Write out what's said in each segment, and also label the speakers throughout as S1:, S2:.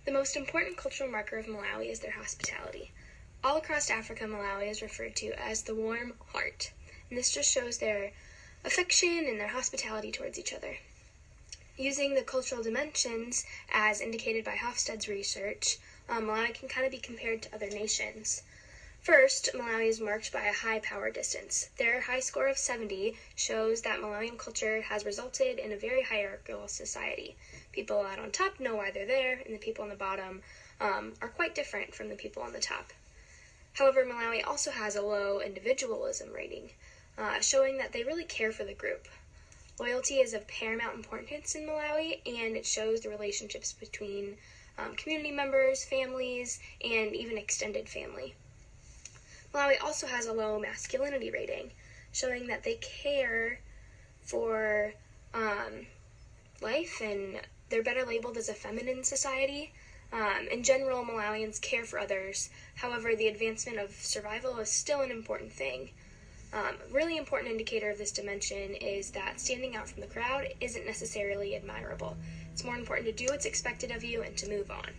S1: The most important cultural marker of Malawi is their hospitality. All across Africa, Malawi is referred to as the warm heart, and this just shows their affection and their hospitality towards each other. Using the cultural dimensions, as indicated by Hofstede's research, Malawi can kind of be compared to other nations. First, Malawi is marked by a high power distance. Their high score of 70 shows that Malawian culture has resulted in a very hierarchical society. People out on top know why they're there, and the people on the bottom are quite different from the people on the top. However, Malawi also has a low individualism rating, showing that they really care for the group. Loyalty is of paramount importance in Malawi, and it shows the relationships between community members, families, and even extended family. Malawi also has a low masculinity rating, showing that they care for life, and they're better labeled as a feminine society. In general, Malawians care for others. However, the advancement of survival is still an important thing. A really important indicator of this dimension is that standing out from the crowd isn't necessarily admirable. It's more important to do what's expected of you and to move on.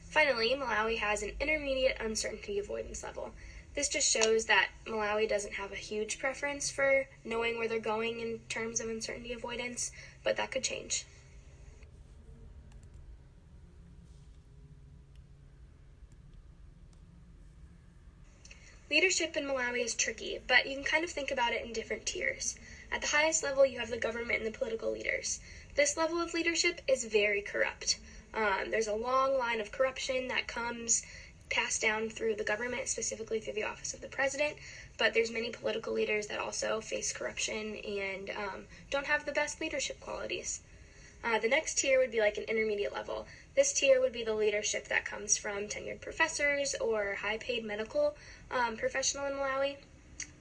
S1: Finally, Malawi has an intermediate uncertainty avoidance level. This just shows that Malawi doesn't have a huge preference for knowing where they're going in terms of uncertainty avoidance, but that could change. Leadership in Malawi is tricky, but you can kind of think about it in different tiers. At the highest level, you have the government and the political leaders. This level of leadership is very corrupt. There's a long line of corruption that comes passed down through the government, specifically through the office of the president, but there's many political leaders that also face corruption and don't have the best leadership qualities. The next tier would be like an intermediate level. This tier would be the leadership that comes from tenured professors or high-paid medical professional in Malawi.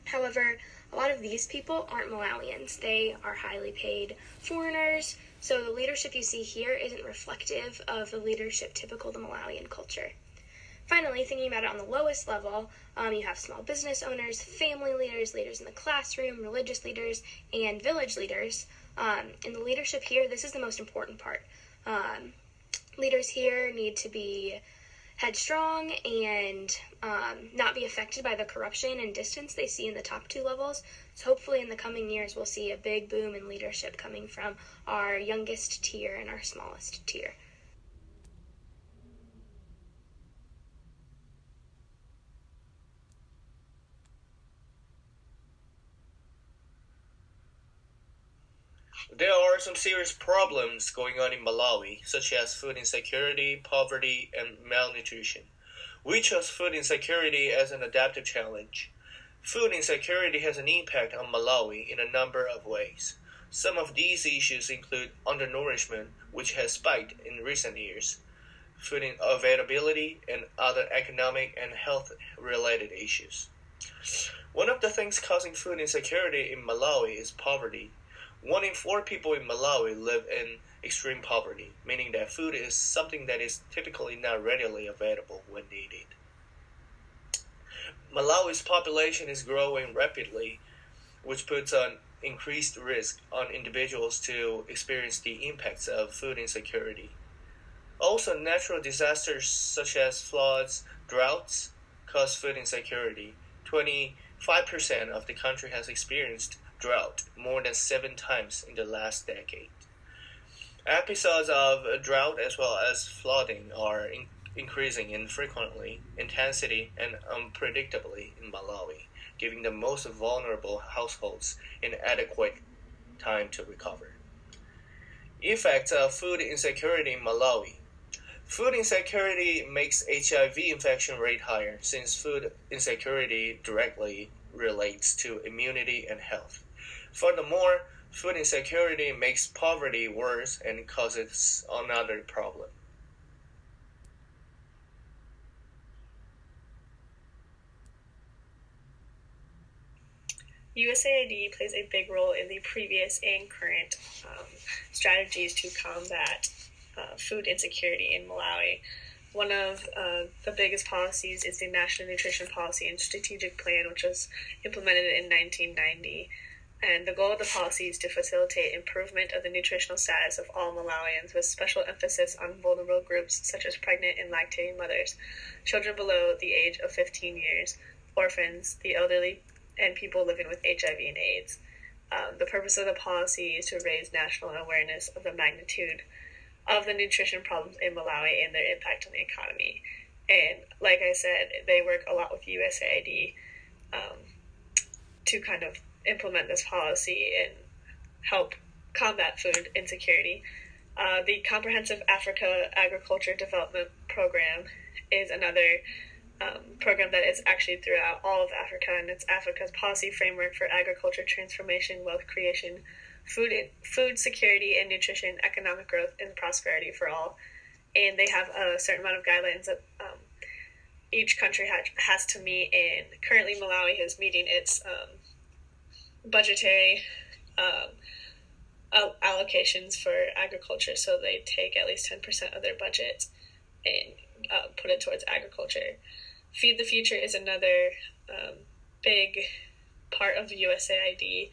S1: However, a lot of these people aren't Malawians. They are highly paid foreigners, so the leadership you see here isn't reflective of the leadership typical to Malawian culture. Finally, thinking about it on the lowest level, you have small business owners, family leaders, leaders in the classroom, religious leaders, and village leaders. In the leadership here, this is the most important part. Leaders here need to be headstrong and not be affected by the corruption and distance they see in the top two levels. So hopefully in the coming years, we'll see a big boom in leadership coming from our youngest tier and our smallest tier.
S2: There are some serious problems going on in Malawi, such as food insecurity, poverty, and malnutrition. We chose food insecurity as an adaptive challenge. Food insecurity has an impact on Malawi in a number of ways. Some of these issues include undernourishment, which has spiked in recent years, food availability, and other economic and health-related issues. One of the things causing food insecurity in Malawi is poverty. 1 in 4 people in Malawi live in extreme poverty, meaning that food is something that is typically not readily available when needed. Malawi's population is growing rapidly, which puts an increased risk on individuals to experience the impacts of food insecurity. Also, natural disasters such as floods, droughts, cause food insecurity. 25% of the country has experienced drought more than 7 times in the last decade. Episodes of drought as well as flooding are increasing in frequency, intensity, and unpredictably in Malawi, giving the most vulnerable households inadequate time to recover. Effects of food insecurity in Malawi. Food insecurity makes HIV infection rate higher since food insecurity directly relates to immunity and health. Furthermore, food insecurity makes poverty worse and causes another problem.
S3: USAID plays a big role in the previous and current strategies to combat food insecurity in Malawi. One of the biggest policies is the National Nutrition Policy and Strategic Plan, which was implemented in 1990. And the goal of the policy is to facilitate improvement of the nutritional status of all Malawians, with special emphasis on vulnerable groups such as pregnant and lactating mothers, children below the age of 15 years, orphans, the elderly, and people living with HIV and AIDS. The purpose of the policy is to raise national awareness of the magnitude of the nutrition problems in Malawi and their impact on the economy. And like I said, they work a lot with USAID to kind of implement this policy and help combat food insecurity. The Comprehensive Africa Agriculture Development Program is another program that is actually throughout all of Africa, and it's Africa's policy framework for agriculture transformation, wealth creation, food security and nutrition, economic growth, and prosperity for all. And they have a certain amount of guidelines that each country has to meet, and currently Malawi is meeting its budgetary allocations for agriculture, so they take at least 10% of their budget and put it towards agriculture. Feed the Future is another big part of USAID,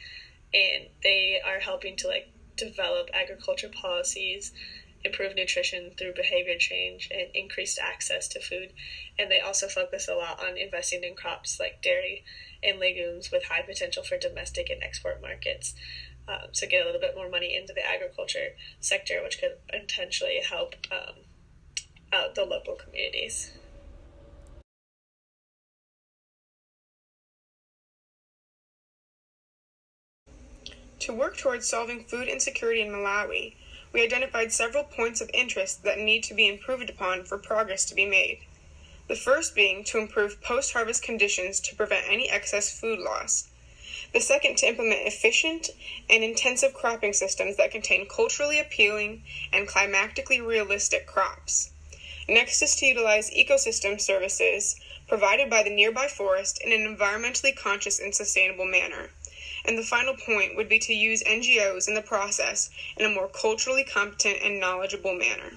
S3: and they are helping to develop agriculture policies, improve nutrition through behavior change, and increased access to food. And they also focus a lot on investing in crops like dairy and legumes with high potential for domestic and export markets. So get a little bit more money into the agriculture sector, which could potentially help out the local communities.
S4: To work towards solving food insecurity in Malawi, we identified several points of interest that need to be improved upon for progress to be made. The first being to improve post-harvest conditions to prevent any excess food loss. The second, to implement efficient and intensive cropping systems that contain culturally appealing and climatically realistic crops. Next is to utilize ecosystem services provided by the nearby forest in an environmentally conscious and sustainable manner. And the final point would be to use NGOs in the process in a more culturally competent and knowledgeable manner.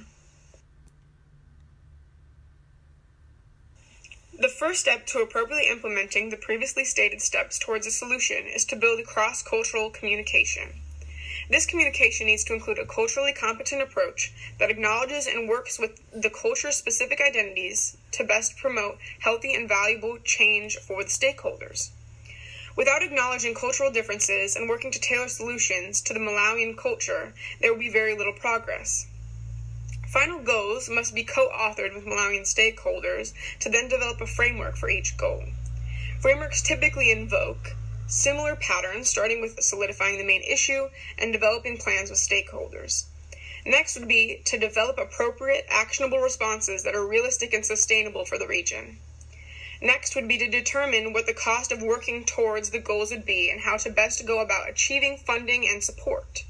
S4: The first step to appropriately implementing the previously stated steps towards a solution is to build cross-cultural communication. This communication needs to include a culturally competent approach that acknowledges and works with the culture's specific identities to best promote healthy and valuable change for the stakeholders. Without acknowledging cultural differences and working to tailor solutions to the Malawian culture, there will be very little progress. Final goals must be co-authored with Malawian stakeholders to then develop a framework for each goal. Frameworks typically invoke similar patterns, starting with solidifying the main issue and developing plans with stakeholders. Next would be to develop appropriate, actionable responses that are realistic and sustainable for the region. Next would be to determine what the cost of working towards the goals would be and how to best go about achieving funding and support.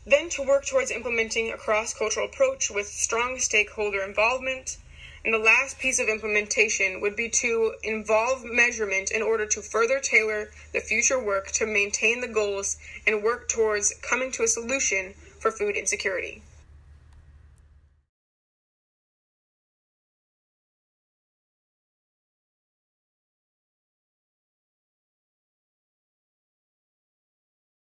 S4: Then to work towards implementing a cross-cultural approach with strong stakeholder involvement. And the last piece of implementation would be to involve measurement in order to further tailor the future work to maintain the goals and work towards coming to a solution for food insecurity.